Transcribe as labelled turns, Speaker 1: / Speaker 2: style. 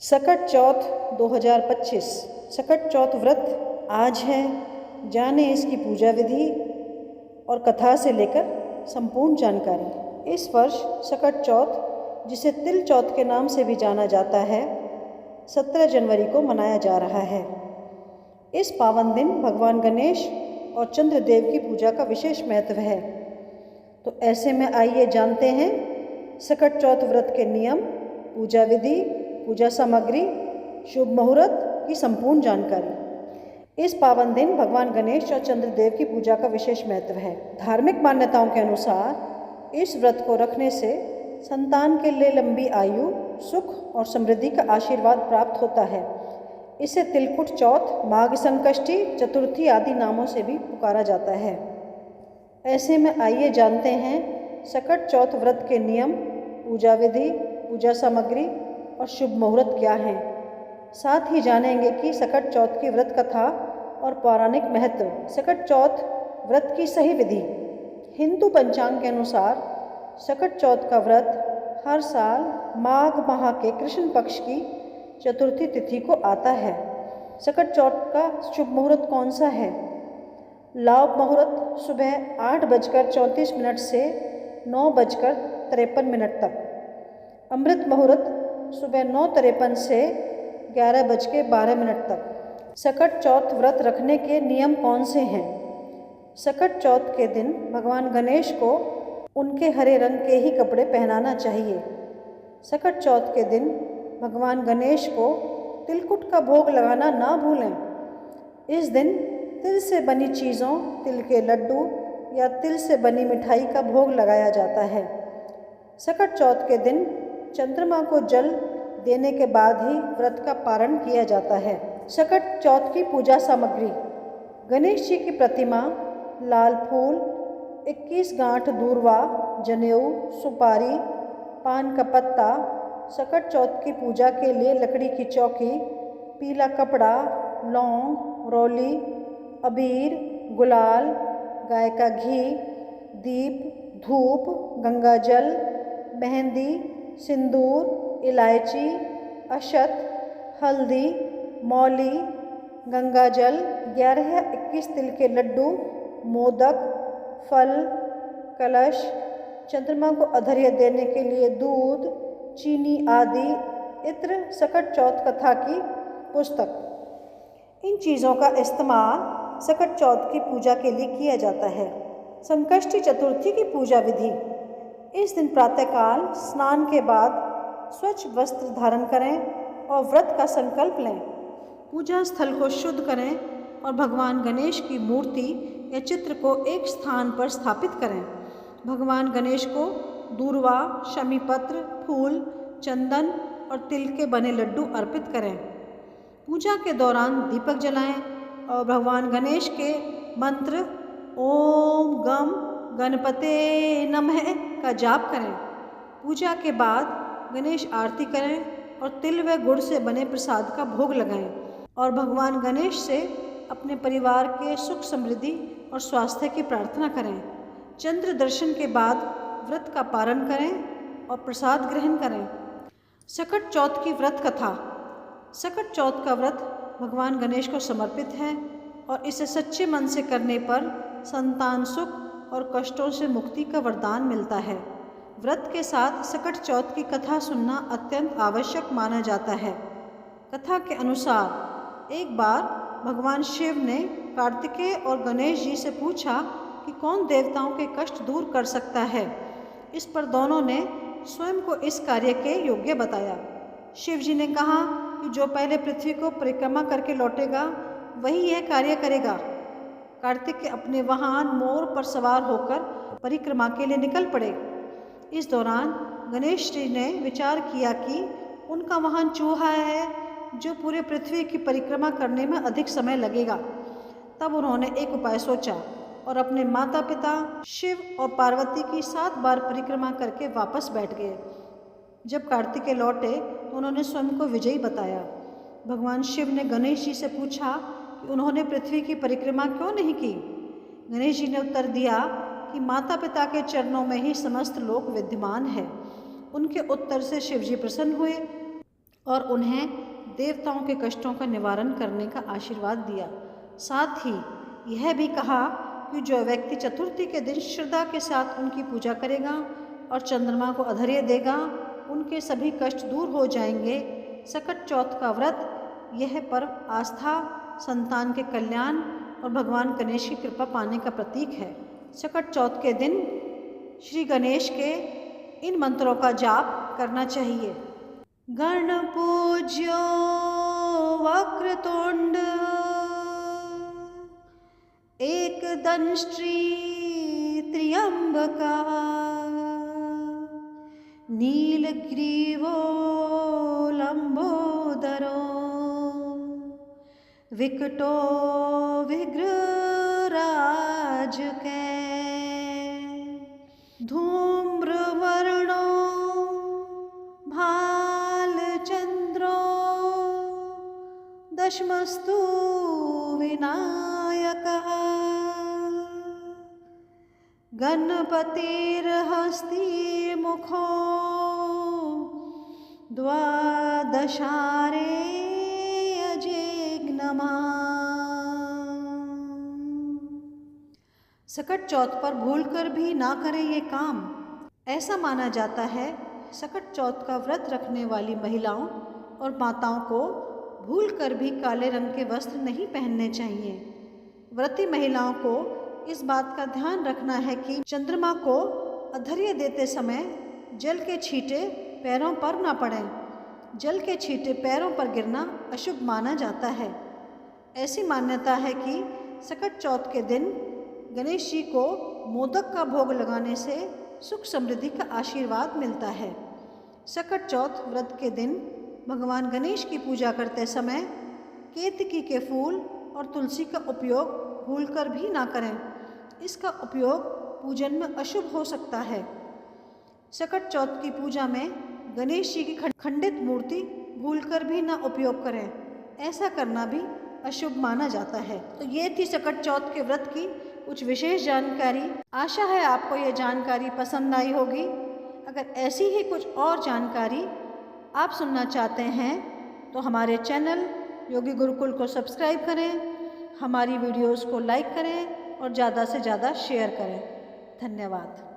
Speaker 1: सकट चौथ 2025। सकट चौथ व्रत आज है। जाने इसकी पूजा विधि और कथा से लेकर संपूर्ण जानकारी। इस वर्ष सकट चौथ, जिसे तिल चौथ के नाम से भी जाना जाता है, 17 जनवरी को मनाया जा रहा है। इस पावन दिन भगवान गणेश और चंद्रदेव की पूजा का विशेष महत्व है। तो ऐसे में आइए जानते हैं सकट चौथ व्रत के नियम, पूजा विधि, पूजा सामग्री, शुभ मुहूर्त की संपूर्ण जानकारी। इस पावन दिन भगवान गणेश और चंद्रदेव की पूजा का विशेष महत्व है। धार्मिक मान्यताओं के अनुसार इस व्रत को रखने से संतान के लिए लंबी आयु, सुख और समृद्धि का आशीर्वाद प्राप्त होता है। इसे तिलकुट चौथ, माघ संकष्टी, चतुर्थी आदि नामों से भी पुकारा जाता है। ऐसे में आइए जानते हैं सकट चौथ व्रत के नियम, पूजा विधि, पूजा सामग्री और शुभ मुहूर्त क्या हैं। साथ ही जानेंगे कि सकट चौथ की व्रत कथा और पौराणिक महत्व। सकट चौथ व्रत की सही विधि। हिंदू पंचांग के अनुसार सकट चौथ का व्रत हर साल माघ माह के कृष्ण पक्ष की चतुर्थी तिथि को आता है। सकट चौथ का शुभ मुहूर्त कौन सा है? लाभ मुहूर्त सुबह 8:34 से 9:53 तक। अमृत मुहूर्त सुबह 9:53 से 11:12 तक। सकट चौथ व्रत रखने के नियम कौन से हैं? सकट चौथ के दिन भगवान गणेश को उनके हरे रंग के ही कपड़े पहनाना चाहिए। सकट चौथ के दिन भगवान गणेश को तिलकुट का भोग लगाना ना भूलें। इस दिन तिल से बनी चीज़ों, तिल के लड्डू या तिल से बनी मिठाई का भोग लगाया जाता है। सकट चौथ के दिन चंद्रमा को जल देने के बाद ही व्रत का पारण किया जाता है। सकट चौथ की पूजा सामग्री। गणेश जी की प्रतिमा, लाल फूल, 21 गांठ दूर्वा, जनेऊ, सुपारी, पान का पत्ता। सकट चौथ की पूजा के लिए लकड़ी की चौकी, पीला कपड़ा, लौंग, रौली, अबीर, गुलाल, गाय का घी, दीप, धूप, गंगा जल, मेहंदी, सिंदूर, इलायची, अक्षत, हल्दी, मौली, गंगा जल, 11 या 21 तिल के लड्डू, मोदक, फल, कलश, चंद्रमा को अर्घ्य देने के लिए दूध, चीनी आदि, इत्र। सकट चौथ कथा की पुस्तक। इन चीज़ों का इस्तेमाल सकट चौथ की पूजा के लिए किया जाता है। संकष्टी चतुर्थी की पूजा विधि। इस दिन प्रातःकाल स्नान के बाद स्वच्छ वस्त्र धारण करें और व्रत का संकल्प लें। पूजा स्थल को शुद्ध करें और भगवान गणेश की मूर्ति या चित्र को एक स्थान पर स्थापित करें। भगवान गणेश को दूर्वा, शमी पत्र, फूल, चंदन और तिल के बने लड्डू अर्पित करें। पूजा के दौरान दीपक जलाएं और भगवान गणेश के मंत्र ओम गम गणपते नमः का जाप करें। पूजा के बाद गणेश आरती करें और तिल व गुड़ से बने प्रसाद का भोग लगाएं और भगवान गणेश से अपने परिवार के सुख, समृद्धि और स्वास्थ्य की प्रार्थना करें। चंद्र दर्शन के बाद व्रत का पारण करें और प्रसाद ग्रहण करें। सकट चौथ की व्रत कथा। सकट चौथ का व्रत भगवान गणेश को समर्पित है और इसे सच्चे मन से करने पर संतान सुख और कष्टों से मुक्ति का वरदान मिलता है। व्रत के साथ सकट चौथ की कथा सुनना अत्यंत आवश्यक माना जाता है। कथा के अनुसार एक बार भगवान शिव ने कार्तिकेय और गणेश जी से पूछा कि कौन देवताओं के कष्ट दूर कर सकता है। इस पर दोनों ने स्वयं को इस कार्य के योग्य बताया। शिव जी ने कहा कि जो पहले पृथ्वी को परिक्रमा करके लौटेगा वही यह कार्य करेगा। कार्तिकेय अपने वाहन मोर पर सवार होकर परिक्रमा के लिए निकल पड़े। इस दौरान गणेश जी ने विचार किया कि उनका वाहन चूहा है जो पूरे पृथ्वी की परिक्रमा करने में अधिक समय लगेगा। तब उन्होंने एक उपाय सोचा और अपने माता पिता शिव और पार्वती की 7 बार परिक्रमा करके वापस बैठ गए। जब कार्तिकेय लौटे तो उन्होंने स्वयं को विजयी बताया। भगवान शिव ने गणेश जी से पूछा कि उन्होंने पृथ्वी की परिक्रमा क्यों नहीं की। गणेश जी ने उत्तर दिया कि माता पिता के चरणों में ही समस्त लोक विद्यमान है। उनके उत्तर से शिव जी प्रसन्न हुए और उन्हें देवताओं के कष्टों का निवारण करने का आशीर्वाद दिया। साथ ही यह भी कहा कि जो व्यक्ति चतुर्थी के दिन श्रद्धा के साथ उनकी पूजा करेगा और चंद्रमा को अर्घ्य देगा, उनके सभी कष्ट दूर हो जाएंगे। सकट चौथ का व्रत यह पर्व आस्था, संतान के कल्याण और भगवान गणेश की कृपा पाने का प्रतीक है। सकट चौथ के दिन श्री गणेश के इन मंत्रों का जाप करना चाहिए। गणपूज्यो वक्रतुंड एकदंष्ट्री त्र्यंबका नीलग्रीवो लंबोदरो विकटो विग्रहराजकै धूम्रवर्णो भालचंद्रो दशमस्तु विनायकः गणपतिर्हस्तिमुखो द्वादशारे सकट चौथ पर भूलकर भी ना करें ये काम। ऐसा माना जाता है सकट चौथ का व्रत रखने वाली महिलाओं और माताओं को भूलकर भी काले रंग के वस्त्र नहीं पहनने चाहिए। व्रती महिलाओं को इस बात का ध्यान रखना है कि चंद्रमा को अर्घ्य देते समय जल के छींटे पैरों पर ना पड़ें। जल के छींटे पैरों पर गिरना अशुभ माना जाता है। ऐसी मान्यता है कि सकट चौथ के दिन गणेश जी को मोदक का भोग लगाने से सुख समृद्धि का आशीर्वाद मिलता है। सकट चौथ व्रत के दिन भगवान गणेश की पूजा करते समय केतकी के फूल और तुलसी का उपयोग भूलकर भी ना करें। इसका उपयोग पूजन में अशुभ हो सकता है। सकट चौथ की पूजा में गणेश जी की खंडित मूर्ति भूलकर भी ना उपयोग करें। ऐसा करना भी अशुभ माना जाता है। तो ये थी सकट चौथ के व्रत की कुछ विशेष जानकारी। आशा है आपको ये जानकारी पसंद आई होगी। अगर ऐसी ही कुछ और जानकारी आप सुनना चाहते हैं तो हमारे चैनल योगी गुरुकुल को सब्सक्राइब करें, हमारी वीडियोस को लाइक करें और ज़्यादा से ज़्यादा शेयर करें। धन्यवाद।